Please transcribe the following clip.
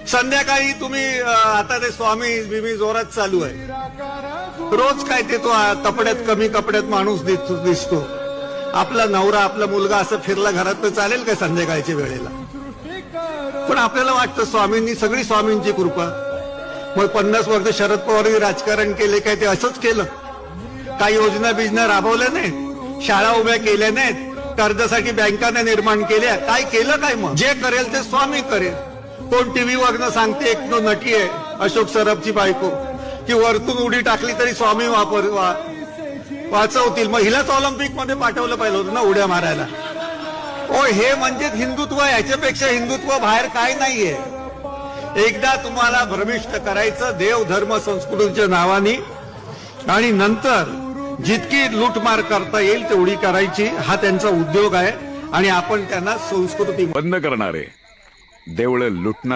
संध्याकाळी तुम्ही आता ते स्वामी बिमी जोरात चालू आहे. रोज काय ते तो कपड्यात कमी कपड्यात माणूस दिसतो. आपला नवरा आपला मुलगा असं फिरला घरात तर चालेल काय संध्याकाळच्या वेळेला? पण आपल्याला वाटतं स्वामींनी सगळी स्वामींची कृपा. मग 50 वर्ष शरद पवारांनी राजकारण केले काय ते असंच केलं? काही योजना बिजना राबवल्या नाहीत, शाळा उभ्या केल्या नाहीत, कर्जासाठी बँकाने निर्माण केल्या, काय केलं काय? मग जे करेल ते स्वामी करेल. कोण टीव्हीवरनं सांगते एक नटी आहे अशोक सराफची बायको की वरतून उडी टाकली तरी स्वामी वाचवतील. मग हिलाच ऑलिम्पिक मध्ये पाठवलं पाहिजे होतं ना उड्या मारायला. ओ हे म्हणजे हिंदुत्व. याच्यापेक्षा हिंदुत्व बाहेर काय नाहीये. एकदा तुम्हाला भ्रमिष्ट करायचं देव धर्म संस्कृतीच्या नावाने आणि नंतर जितकी लूटमार करता येईल तेवढी करायची. हा त्यांचा उद्योग आहे आणि आपण त्यांना संस्कृती बंद करणारे देवळं लुटणार